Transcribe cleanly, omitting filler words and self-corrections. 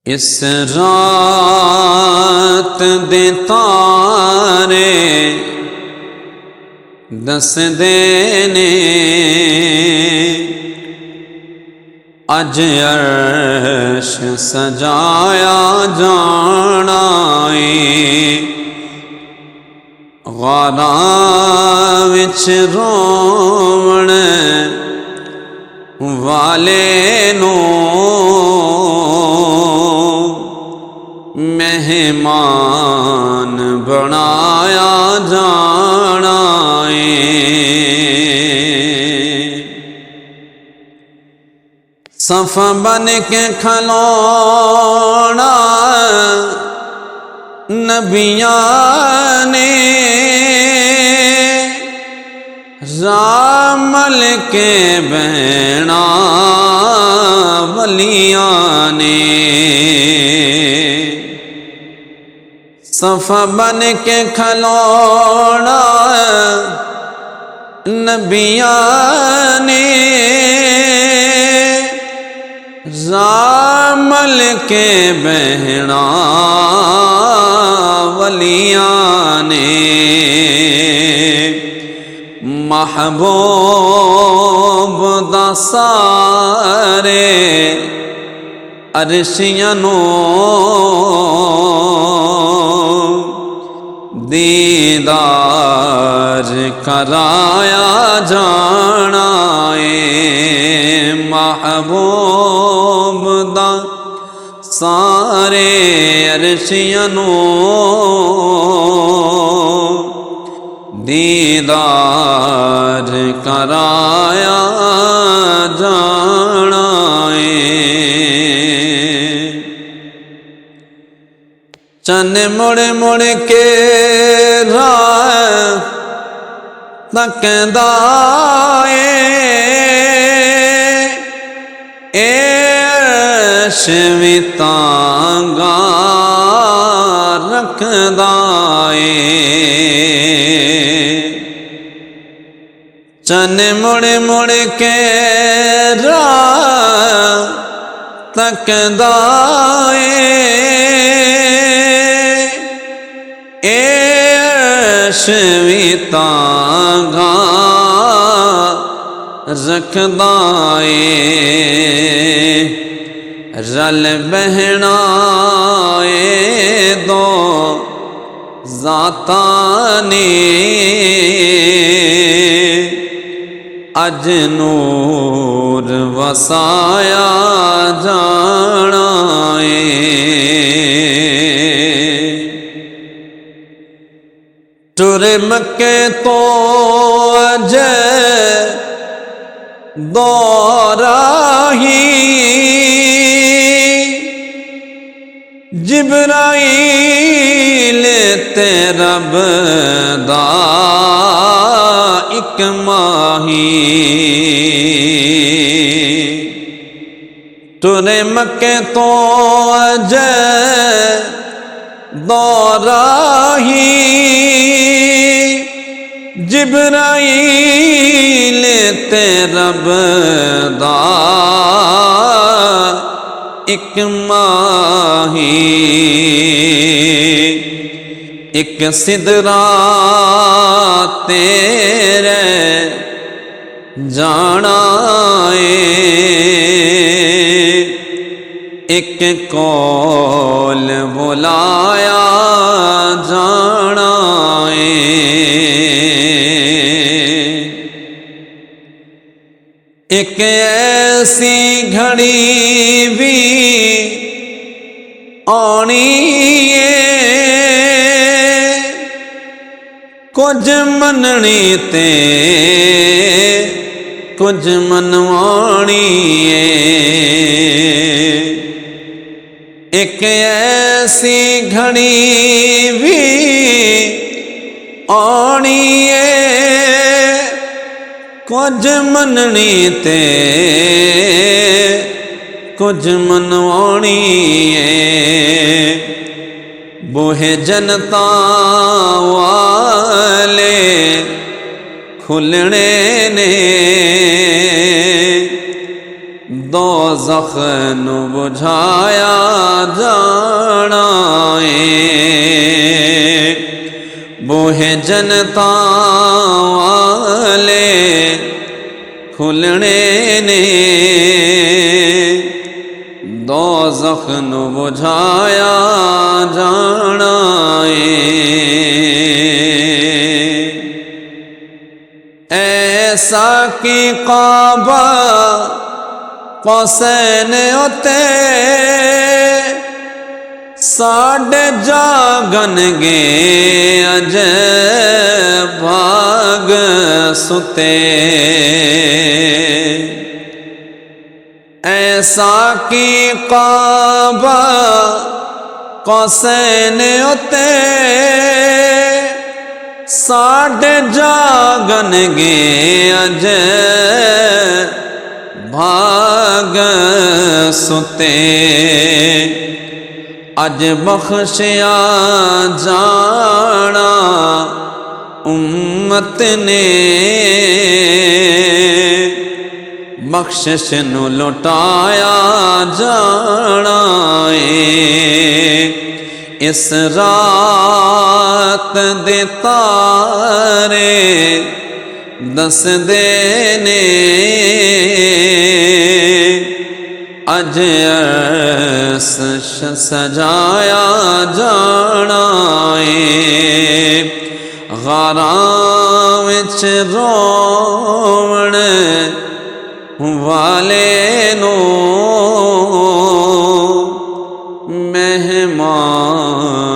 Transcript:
इस रात दे तारे दसदे ने अज अर्श सजाया जाना है। गारां विच रोवण वाले मेहमान बनाया जाना है। सफ़ बन के खलोना नबियाँ ने, रामल के बहना वलियाँ ने। सफ़ बन के खलोना नबियाँ ने, रामल के बहना वलियाँ ने। महबूब दा सारे अरशियां दीदार कराया जाना है। महबूब दा सारे अरशियां दीदार कराया जाना है। चन मुड़ मुड़ के राह तकदा ऐश भी तांगा रखदा चन मुड़ मुड़ के राह तकदा ऐश भी तांगा रखदा रल बहना दो ज़ाता ने, अज नूर वसाया जाना है। टुर मक्के तो अज दौराही, जिब्राईल ते रब दा इक माही। टुरे मक्के तो अज दौराही, जिब्राईल ते रब दा इक माही। एक सिदरा तेरे जाना एक कौल बुलाया जाना एक ऐसी घड़ी भी आनी कुछ मननी ते कुछ मनवानी एक ऐसी घड़ी भी आनी कुछ मननी ते कुछ मनवानी बोहे जनता वाले खुलने ने दोज़ख नू बुझाया जाना है। बूहे जनता वाले खुलने ने, दोज़ख नू बुझाया जाना ऐसा कि काबा कौसैन उते साढ़े जागनगे अज भाग सुते। ऐसा कि काबा कौसैन उते साढ़े जागनगे अज भाग सुते। अज बख्शिया जाना उम्मत ने, बख्शिश नू लौटाया जाना है। इस रात दे तारे दसदे ने, अज अर्श सजाया जाना है। गारां विच रोवण वाले नो मेहमान